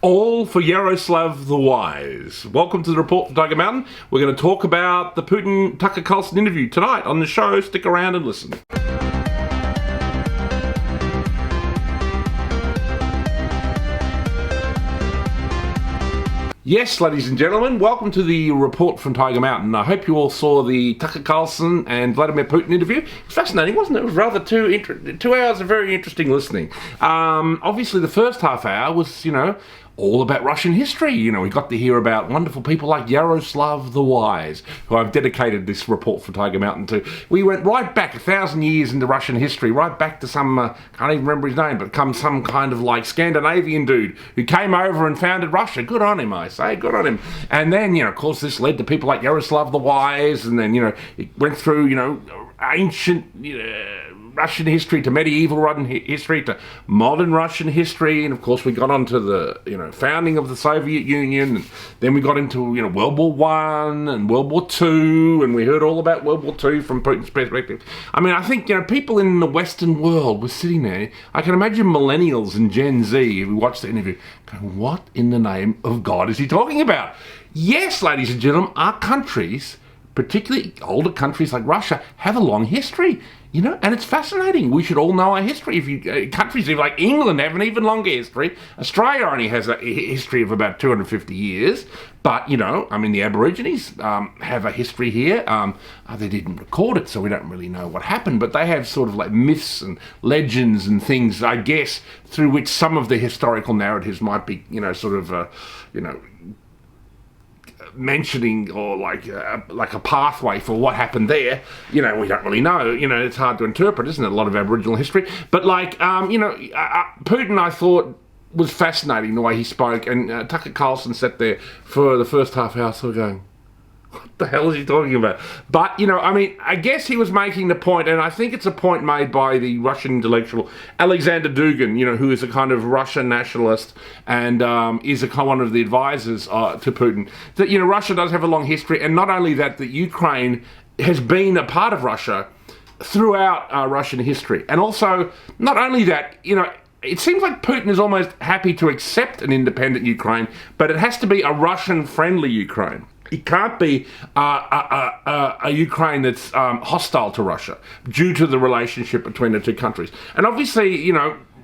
All for Yaroslav the Wise. Welcome to the report from Tiger Mountain. We're going to talk about the Putin Tucker Carlson interview tonight on the show. Stick around and listen. Yes, ladies and gentlemen, welcome to the report from Tiger Mountain. I hope you all saw the Tucker Carlson and Vladimir Putin interview. It was fascinating, wasn't it? It was rather 2 hours of very interesting listening. Obviously, the first half hour was, all about Russian history. We got to hear about wonderful people like Yaroslav the Wise, who I've dedicated this report for Tiger Mountain to. We went right back 1,000 years into Russian history, right back to some, can't even remember his name, but some kind of like Scandinavian dude who came over and founded Russia. Good on him, I say, good on him. And then, of course, this led to people like Yaroslav the Wise, and then, it went through, ancient Russian history to medieval Russian history to modern Russian history, and of course we got onto the founding of the Soviet Union, and then we got into World War One and World War Two, and we heard all about World War Two from Putin's perspective. I mean, I think people in the Western world were sitting there. I can imagine millennials and Gen Z who watched the interview going, "What in the name of God is he talking about?" Yes, ladies and gentlemen, our countries, particularly older countries like Russia, have a long history, and it's fascinating. We should all know our history. Countries like England have an even longer history. Australia only has a history of about 250 years, but, the Aborigines have a history here. They didn't record it, so we don't really know what happened, but they have sort of like myths and legends and things, I guess, through which some of the historical narratives might be, mentioning or like a pathway for what happened there. We don't really know. It's hard to interpret, isn't it? A lot of Aboriginal history. But Putin, I thought, was fascinating the way he spoke, and Tucker Carlson sat there for the first half hour sort of going, what the hell is he talking about? But, I guess he was making the point, and I think it's a point made by the Russian intellectual Alexander Dugin, who is a kind of Russian nationalist and is one of the advisors to Putin, that, Russia does have a long history, and not only that Ukraine has been a part of Russia throughout Russian history. And also, not only that, it seems like Putin is almost happy to accept an independent Ukraine, but it has to be a Russian-friendly Ukraine. It can't be a Ukraine that's hostile to Russia due to the relationship between the two countries. And obviously,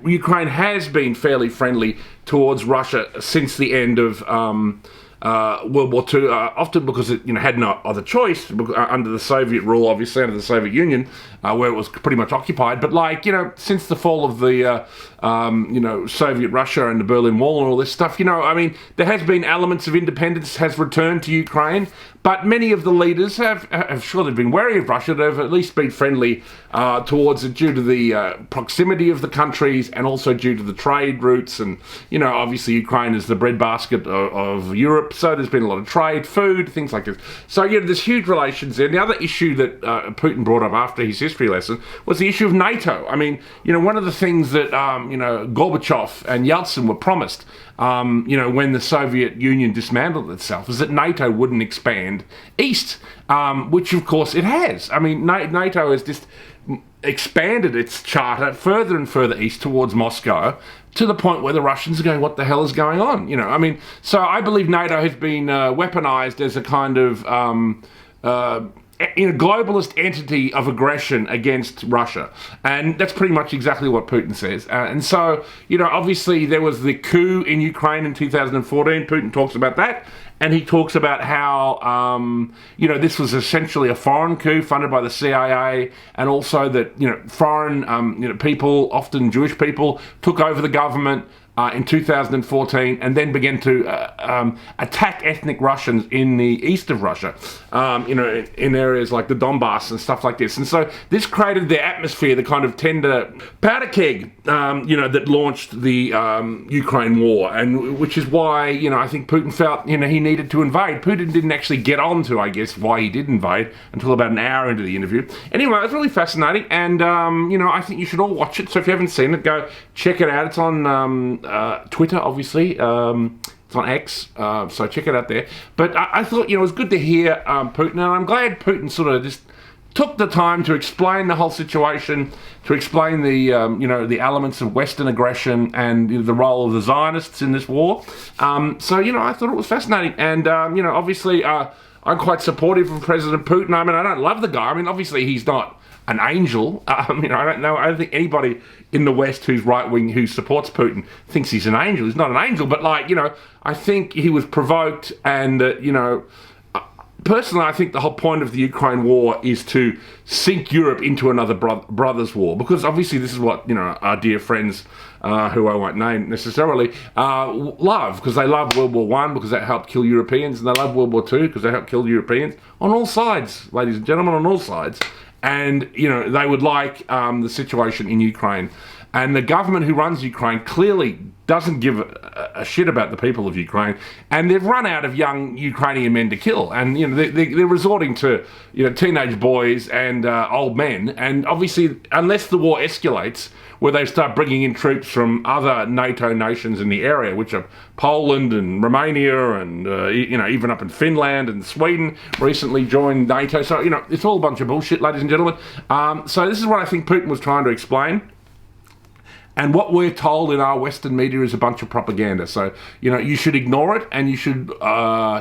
Ukraine has been fairly friendly towards Russia since the end of World War II, often because it had no other choice under the Soviet rule, obviously under the Soviet Union, where it was pretty much occupied. But since the fall of the Soviet Russia and the Berlin Wall and all this stuff, there has been elements of independence has returned to Ukraine. But many of the leaders have surely been wary of Russia. They've at least been friendly towards it due to the proximity of the countries and also due to the trade routes. And, obviously Ukraine is the breadbasket of Europe, so there's been a lot of trade, food, things like this. So, there's huge relations there. And the other issue that Putin brought up after his history lesson was the issue of NATO. One of the things that, Gorbachev and Yeltsin were promised, when the Soviet Union dismantled itself, is that NATO wouldn't expand east, which of course it has. NATO has just expanded its charter further and further east towards Moscow, to the point where the Russians are going, what the hell is going on? So I believe NATO has been weaponized as a kind of globalist entity of aggression against Russia. And that's pretty much exactly what Putin says. And so, obviously there was the coup in Ukraine in 2014. Putin talks about that. And he talks about how, this was essentially a foreign coup funded by the CIA, and also that, foreign, people, often Jewish people, took over the government in 2014 and then began to attack ethnic Russians in the east of Russia, in areas like the Donbass and stuff like this. And so this created the atmosphere, the kind of tender powder keg, that launched the Ukraine war, and which is why, I think Putin felt, he needed to invade. Putin didn't actually get on to, I guess, why he did invade until about an hour into the interview. Anyway, it was really fascinating, and, I think you should all watch it. So if you haven't seen it, go check it out. It's on Twitter, obviously. It's on X, so check it out there. But I thought, it was good to hear Putin, and I'm glad Putin sort of just took the time to explain the whole situation, to explain the the elements of Western aggression and the role of the Zionists in this war. So I thought it was fascinating, and obviously I'm quite supportive of President Putin. I mean, I don't love the guy. I mean, obviously he's not an angel. I don't think anybody in the West who's right wing who supports Putin thinks he's an angel. He's not an angel, but I think he was provoked, and personally, I think the whole point of the Ukraine war is to sink Europe into another brothers' war, because obviously this is what our dear friends, who I won't name necessarily, love, because they love World War One because that helped kill Europeans, and they love World War Two because they helped kill Europeans on all sides, ladies and gentlemen, on all sides. And they would like the situation in Ukraine. And the government who runs Ukraine clearly doesn't give a shit about the people of Ukraine, and they've run out of young Ukrainian men to kill, and they're resorting to teenage boys and old men. And obviously, unless the war escalates, where they start bringing in troops from other NATO nations in the area, which are Poland and Romania and even up in Finland and Sweden recently joined NATO. So it's all a bunch of bullshit, ladies and gentlemen. So this is what I think Putin was trying to explain. And what we're told in our Western media is a bunch of propaganda. So, you should ignore it, and you should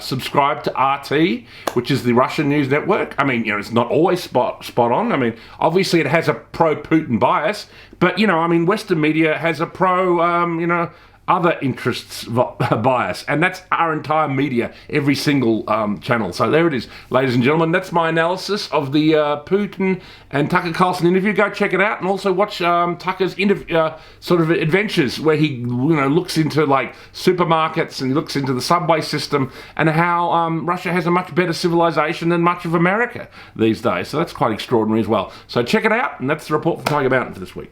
subscribe to RT, which is the Russian news network. I mean, it's not always spot on. I mean, obviously it has a pro-Putin bias, but, Western media has a other interests bias, and that's our entire media, every single channel. So there it is, ladies and gentlemen. That's my analysis of the Putin and Tucker Carlson interview. Go check it out, and also watch Tucker's sort of adventures, where he looks into like supermarkets and he looks into the subway system and how Russia has a much better civilization than much of America these days. So that's quite extraordinary as well. So check it out, and that's the report from Tiger Mountain for this week.